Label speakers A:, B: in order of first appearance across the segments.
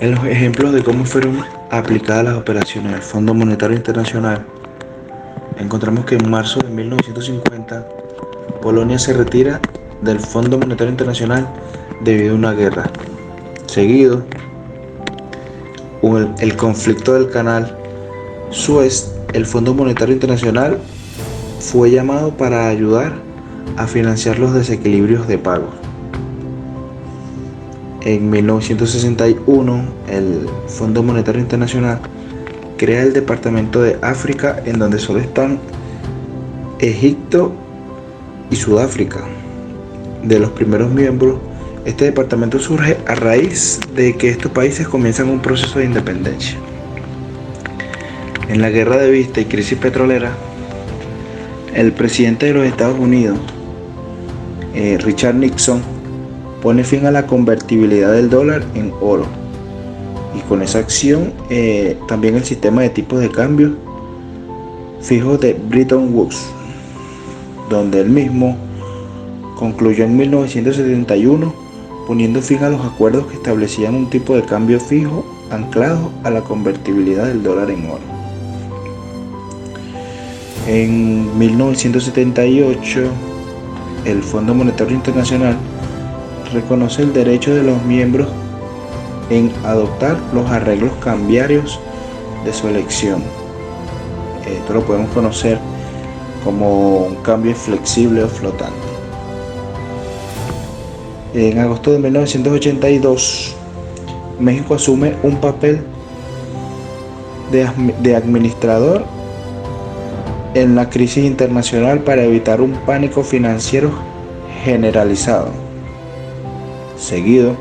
A: En los ejemplos de cómo fueron aplicadas las operaciones del Fondo Monetario Internacional, encontramos que en marzo de 1950 Polonia se retira del Fondo Monetario Internacional debido a una guerra. Seguido, el conflicto del canal Suez, el Fondo Monetario Internacional fue llamado para ayudar a financiar los desequilibrios de pagos. En 1961, el Fondo Monetario Internacional crea el Departamento de África, en donde solo están Egipto y Sudáfrica. De los primeros miembros, este departamento surge a raíz de que estos países comienzan un proceso de independencia. En la guerra de Vista y crisis petrolera, el presidente de los Estados Unidos, Richard Nixon, pone fin a la convertibilidad del dólar en oro. Y con esa acción, también el sistema de tipos de cambio fijos de Bretton Woods, donde él mismo concluyó en 1971, poniendo fin a los acuerdos que establecían un tipo de cambio fijo anclado a la convertibilidad del dólar en oro. En 1978, el Fondo Monetario Internacional reconoce el derecho de los miembros en adoptar los arreglos cambiarios de su elección. Esto lo podemos conocer como un cambio flexible o flotante. En agosto de 1982, México asume un papel de administrador en la crisis internacional para evitar un pánico financiero generalizado. Seguido,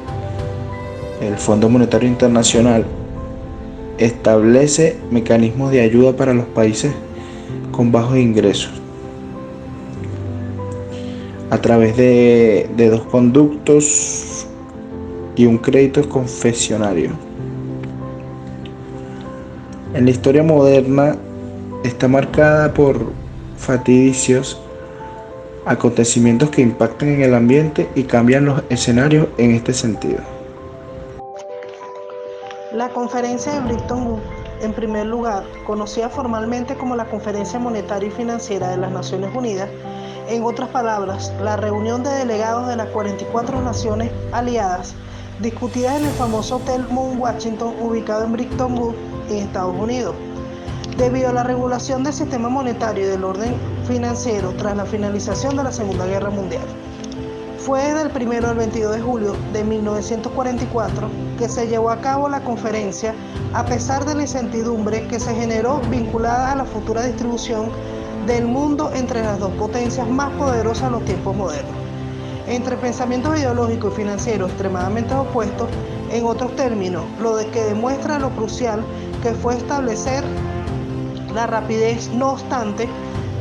A: el Fondo Monetario Internacional establece mecanismos de ayuda para los países con bajos ingresos a través de dos conductos y un crédito confesionario. En la historia moderna está marcada por fatidicios acontecimientos que impactan en el ambiente y cambian los escenarios en este sentido.
B: La conferencia de Bretton Woods, en primer lugar, conocida formalmente como la Conferencia Monetaria y Financiera de las Naciones Unidas, en otras palabras, la reunión de delegados de las 44 naciones aliadas, discutidas en el famoso Hotel Mount Washington, ubicado en Bretton Woods, en Estados Unidos. Debido a la regulación del sistema monetario y del orden financiero tras la finalización de la Segunda Guerra Mundial. Fue desde el 1 al 22 de julio de 1944 que se llevó a cabo la conferencia, a pesar de la incertidumbre que se generó vinculada a la futura distribución del mundo entre las dos potencias más poderosas de los tiempos modernos. Entre pensamientos ideológicos y financieros extremadamente opuestos, en otros términos, lo de que demuestra lo crucial que fue establecer la rapidez, no obstante,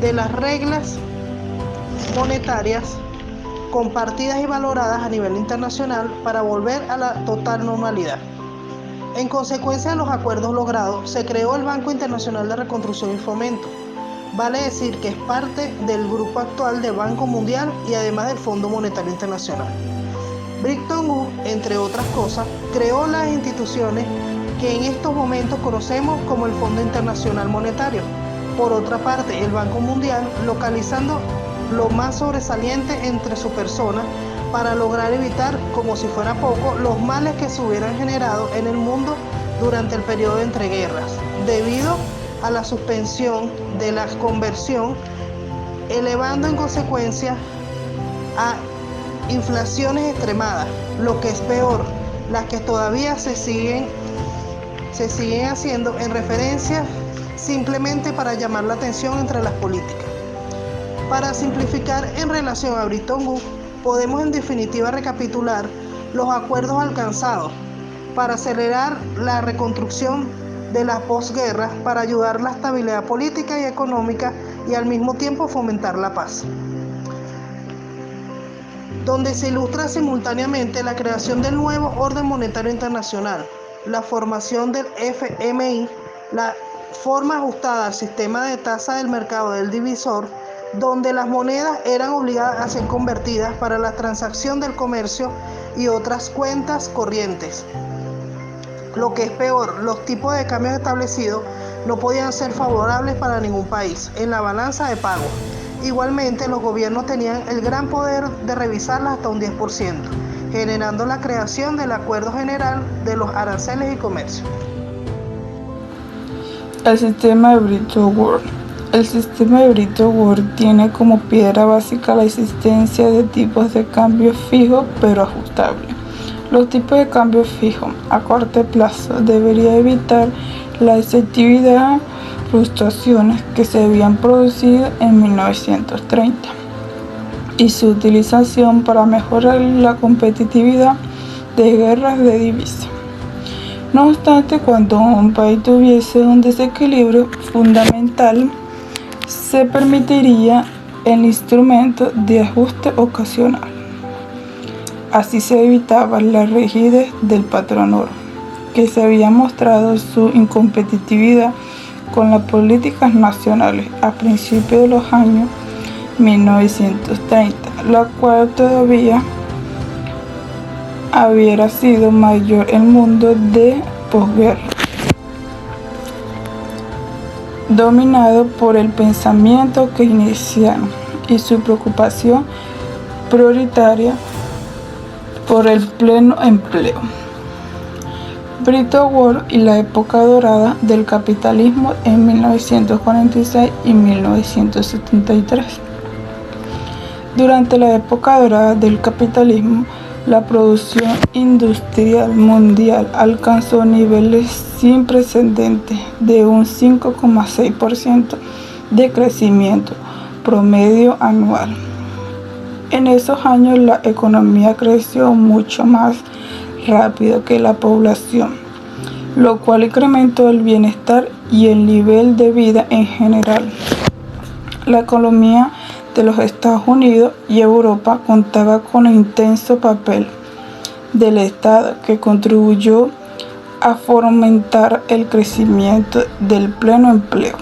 B: de las reglas monetarias compartidas y valoradas a nivel internacional para volver a la total normalidad. En consecuencia de los acuerdos logrados, se creó el Banco Internacional de Reconstrucción y Fomento. Vale decir que es parte del grupo actual del Banco Mundial y además del Fondo Monetario Internacional. Bretton Woods, entre otras cosas, creó las instituciones que en estos momentos conocemos como el Fondo Internacional Monetario. Por otra parte, el Banco Mundial, localizando lo más sobresaliente entre su persona para lograr evitar, como si fuera poco, los males que se hubieran generado en el mundo durante el periodo entre guerras, debido a la suspensión de la conversión, elevando en consecuencia a inflaciones extremadas, lo que es peor, las que todavía se siguen haciendo en referencia simplemente para llamar la atención entre las políticas. Para simplificar en relación a Bretton Woods, podemos en definitiva recapitular los acuerdos alcanzados para acelerar la reconstrucción de la posguerra, para ayudar la estabilidad política y económica y al mismo tiempo fomentar la paz, donde se ilustra simultáneamente la creación del nuevo orden monetario internacional, la formación del FMI, la forma ajustada al sistema de tasa del mercado del divisor, donde las monedas eran obligadas a ser convertidas para la transacción del comercio y otras cuentas corrientes, Lo que es peor, los tipos de cambios establecidos no podían ser favorables para ningún país en la balanza de pagos. Igualmente, los gobiernos tenían el gran poder de revisarlas hasta un 10%, generando la creación del Acuerdo General de los Aranceles y Comercio.
C: El sistema de Bretton Woods. El sistema de Bretton Woods tiene como piedra básica la existencia de tipos de cambio fijos pero ajustables. Los tipos de cambio fijos a corto plazo deberían evitar la excesividad fluctuaciones que se habían producido en 1930 y su utilización para mejorar la competitividad de guerras de divisas. No obstante, cuando un país tuviese un desequilibrio fundamental, se permitiría el instrumento de ajuste ocasional. Así se evitaba la rigidez del patrón oro, que se había mostrado su incompetitividad con las políticas nacionales a principios de los años 1930, la cual todavía hubiera sido mayor el mundo de posguerra, dominado por el pensamiento keynesiano y su preocupación prioritaria por el pleno empleo. Bretton Woods y la época dorada del capitalismo en 1946 y 1973. Durante la época dorada del capitalismo, la producción industrial mundial alcanzó niveles sin precedentes de un 5,6% de crecimiento promedio anual. En esos años la economía creció mucho más rápido que la población, lo cual incrementó el bienestar y el nivel de vida en general. La economía de los Estados Unidos y Europa contaba con un intenso papel del Estado que contribuyó a fomentar el crecimiento del pleno empleo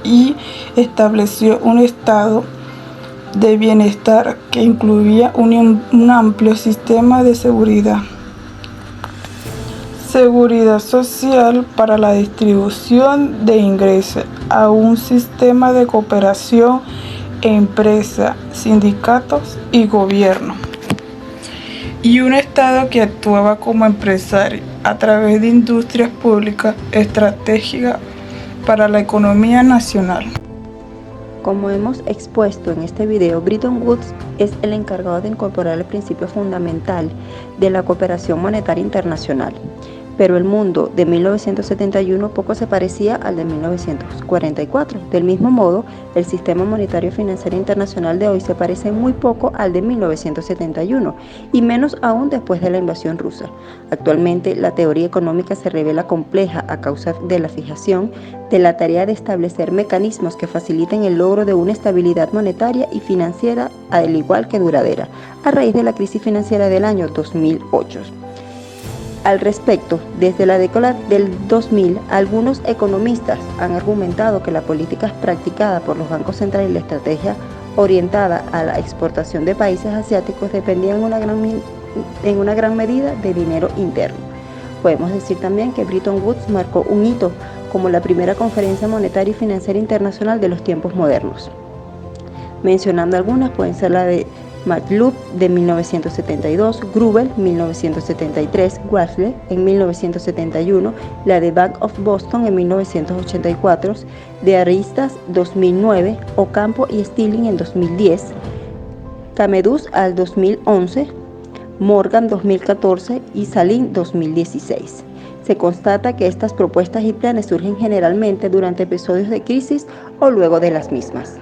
C: y estableció un estado de bienestar que incluía un amplio sistema de seguridad social para la distribución de ingresos, a un sistema de cooperación empresas, sindicatos y gobierno, y un Estado que actuaba como empresario a través de industrias públicas estratégicas para la economía nacional.
D: Como hemos expuesto en este video, Bretton Woods es el encargado de incorporar el principio fundamental de la cooperación monetaria internacional. Pero el mundo de 1971 poco se parecía al de 1944. Del mismo modo, el sistema monetario financiero internacional de hoy se parece muy poco al de 1971, y menos aún después de la invasión rusa. Actualmente, la teoría económica se revela compleja a causa de la fijación de la tarea de establecer mecanismos que faciliten el logro de una estabilidad monetaria y financiera, al igual que duradera, a raíz de la crisis financiera del año 2008. Al respecto, desde la década del 2000, algunos economistas han argumentado que la política practicada por los bancos centrales y la estrategia orientada a la exportación de países asiáticos dependían en una gran medida de dinero interno. Podemos decir también que Bretton Woods marcó un hito como la primera conferencia monetaria y financiera internacional de los tiempos modernos. Mencionando algunas, pueden ser la de McLuhan de 1972, Grubel 1973, Wassler en 1971, la de Bank of Boston en 1984, de Aristas 2009, Ocampo y Stirling en 2010, Camedus al 2011, Morgan 2014 y Salin 2016. Se constata que estas propuestas y planes surgen generalmente durante episodios de crisis o luego de las mismas.